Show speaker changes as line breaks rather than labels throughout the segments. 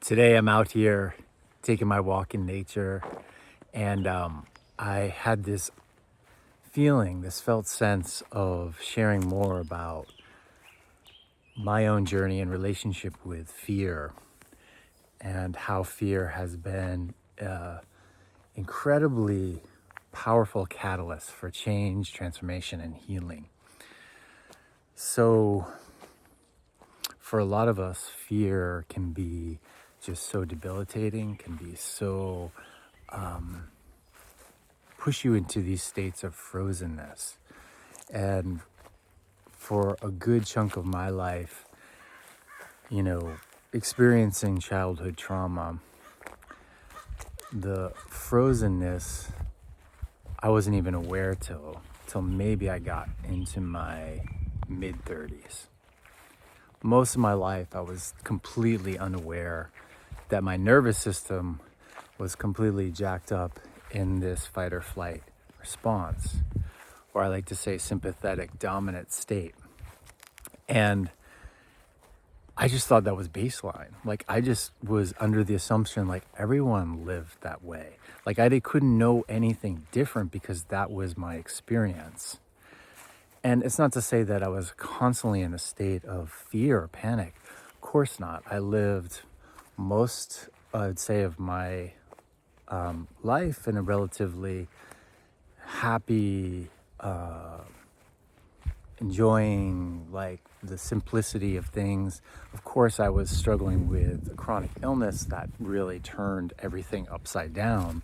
Today I'm out here taking my walk in nature, and I had this feeling, this felt sense of sharing more about my own journey and relationship with fear, and how fear has been incredibly powerful catalyst for change, transformation, and healing. So for a lot of us, fear can be just so debilitating, can be so push you into these states of frozenness. And for a good chunk of my life, experiencing childhood trauma, the frozenness, I wasn't even aware till maybe I got into my mid-30s. Most of my life, I was completely unaware that my nervous system was completely jacked up in this fight or flight response, or I like to say sympathetic dominant state. And I just thought that was baseline. Like, I just was under the assumption like everyone lived that way. Like, I couldn't know anything different because that was my experience. And it's not to say that I was constantly in a state of fear or panic. Of course not. I lived most, I'd say, of my life in a relatively happy, enjoying like the simplicity of things. Of course, I was struggling with a chronic illness that really turned everything upside down.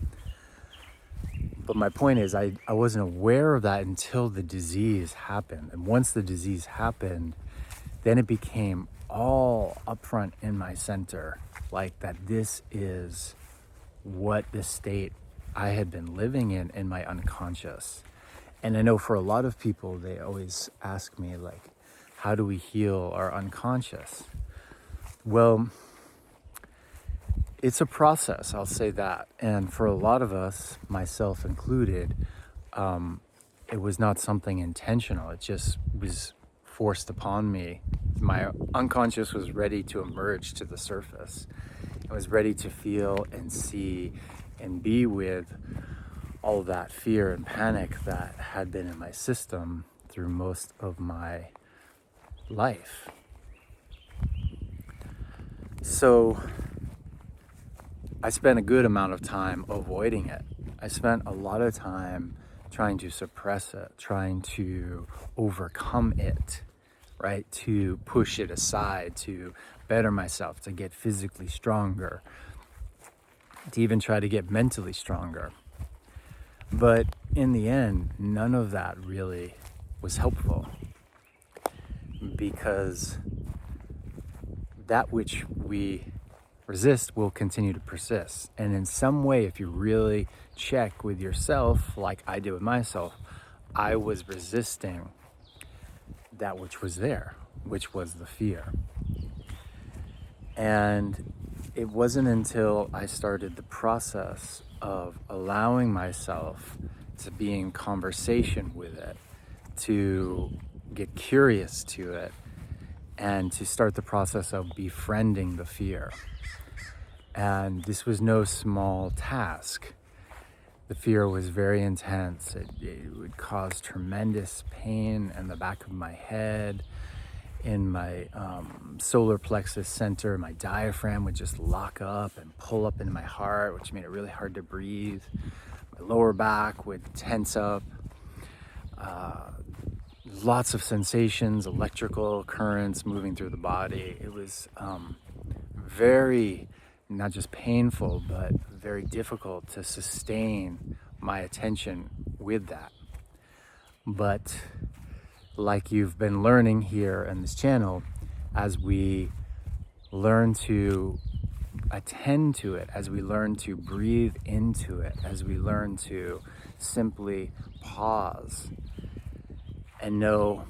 But my point is, I wasn't aware of that until the disease happened. And once the disease happened, then it became all upfront in my center, like that this is what the state I had been living in my unconscious. And I know for a lot of people, they always ask me, like, how do we heal our unconscious? Well, it's a process, I'll say that. And for a lot of us, myself included, it was not something intentional. It just was forced upon me. My unconscious was ready to emerge to the surface. I was ready to feel and see and be with all of that fear and panic that had been in my system through most of my life. So I spent a good amount of time avoiding it. I spent a lot of time trying to suppress it, trying to overcome it, right? To push it aside, to better myself, to get physically stronger, to even try to get mentally stronger. But in the end, none of that really was helpful, because that which we resist will continue to persist. And in some way, if you really check with yourself, like I did with myself, I was resisting that which was there, which was the fear. And it wasn't until I started the process of allowing myself to be in conversation with it, to get curious to it, and to start the process of befriending the fear. And this was no small task. The fear was very intense. It would cause tremendous pain in the back of my head, in my solar plexus center. My diaphragm would just lock up and pull up into my heart, which made it really hard to breathe. My lower back would tense up. Lots of sensations, electrical currents moving through the body. It was very, not just painful, but very difficult to sustain my attention with that. But like you've been learning here in this channel, as we learn to attend to it, as we learn to breathe into it, as we learn to simply pause and know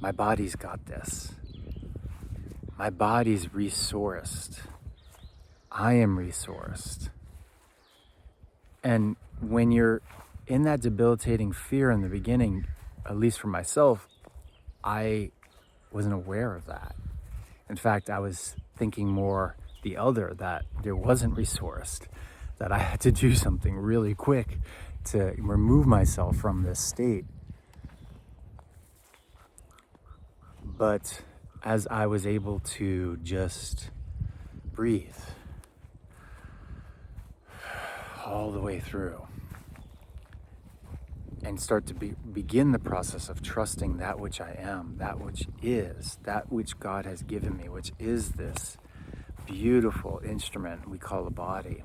my body's got this. My body's resourced. I am resourced. And when you're in that debilitating fear in the beginning, at least for myself, I wasn't aware of that. In fact, I was thinking more the other, that there wasn't resourced, that I had to do something really quick to remove myself from this state. But as I was able to just breathe all the way through and start to begin the process of trusting that which I am, that which is, that which God has given me, which is this beautiful instrument we call a body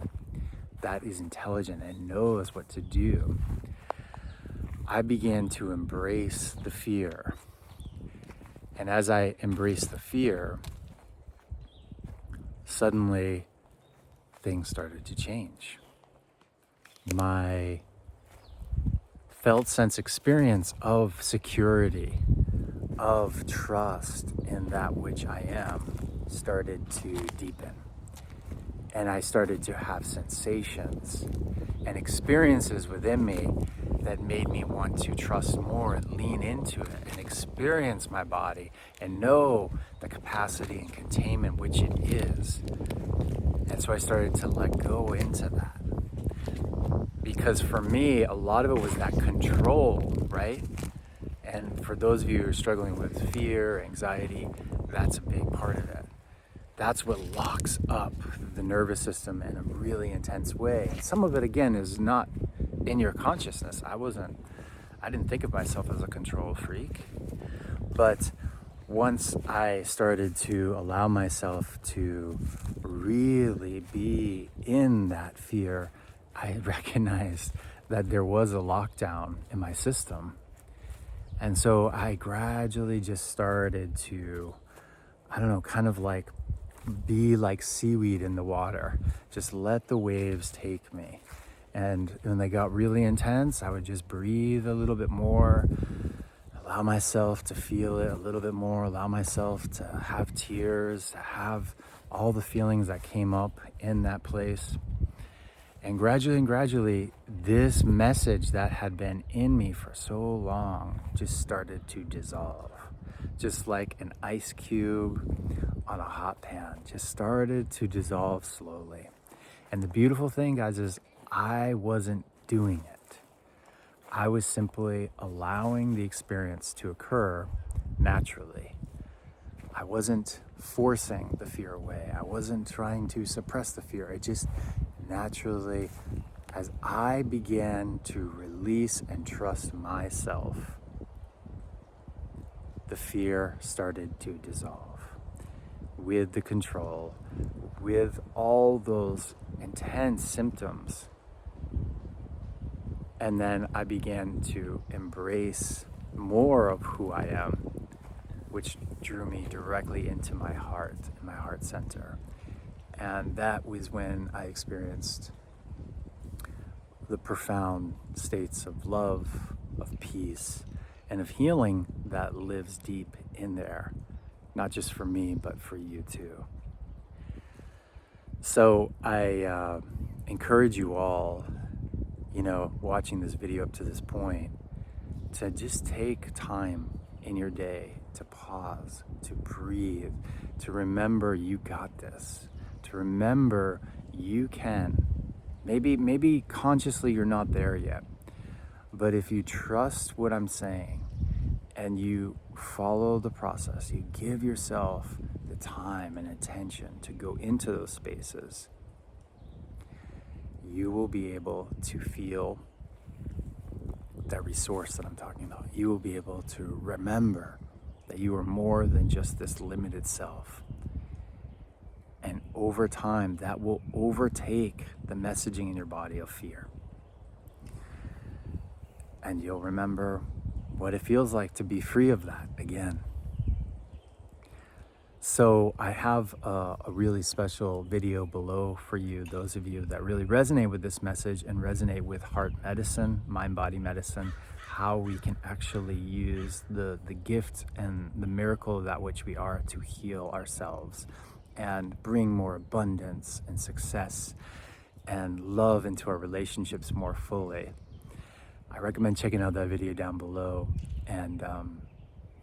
that is intelligent and knows what to do, I began to embrace the fear. And as I embraced the fear, suddenly things started to change. My felt sense experience of security, of trust in that which I am, started to deepen. And I started to have sensations and experiences within me that made me want to trust more and lean into it and experience my body and know the capacity and containment which it is. And so I started to let go into that. Because for me, a lot of it was that control, right? And for those of you who are struggling with fear, anxiety, that's a big part of it. That's what locks up the nervous system in a really intense way. And some of it, again, is not in your consciousness. I didn't think of myself as a control freak. But once I started to allow myself to really be in that fear, I recognized that there was a lockdown in my system. And so I gradually just started to, kind of like be like seaweed in the water. Just let the waves take me. And when they got really intense, I would just breathe a little bit more, allow myself to feel it a little bit more, allow myself to have tears, to have all the feelings that came up in that place. And gradually, this message that had been in me for so long just started to dissolve. Just like an ice cube on a hot pan, just started to dissolve slowly. And the beautiful thing, guys, is I wasn't doing it. I was simply allowing the experience to occur naturally. I wasn't forcing the fear away. I wasn't trying to suppress the fear. It just naturally, as I began to release and trust myself, the fear started to dissolve with the control, with all those intense symptoms. And then I began to embrace more of who I am, which drew me directly into my heart center. And that was when I experienced the profound states of love, of peace, and of healing that lives deep in there, not just for me, but for you too. So I encourage you all, watching this video up to this point, to just take time in your day to pause, to breathe, to remember you got this, to remember you can. Maybe consciously you're not there yet, but if you trust what I'm saying and you follow the process, you give yourself the time and attention to go into those spaces, you will be able to feel that resource that I'm talking about. You will be able to remember that you are more than just this limited self. And over time, that will overtake the messaging in your body of fear. And you'll remember what it feels like to be free of that again. So I have a really special video below for you, those of you that really resonate with this message and resonate with heart medicine, mind-body medicine, how we can actually use the gift and the miracle of that which we are to heal ourselves and bring more abundance and success and love into our relationships more fully. I recommend checking out that video down below. And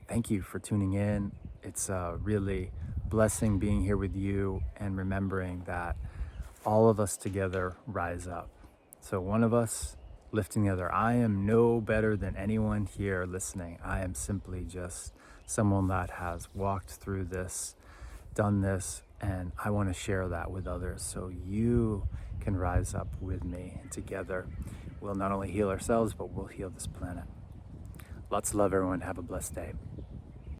thank you for tuning in. It's really blessing being here with you and remembering that all of us together rise up. So one of us lifting the other. I am no better than anyone here listening. I am simply just someone that has walked through this, done this, and I want to share that with others so you can rise up with me, and together we'll not only heal ourselves, but we'll heal this planet. Lots of love, everyone. Have a blessed day.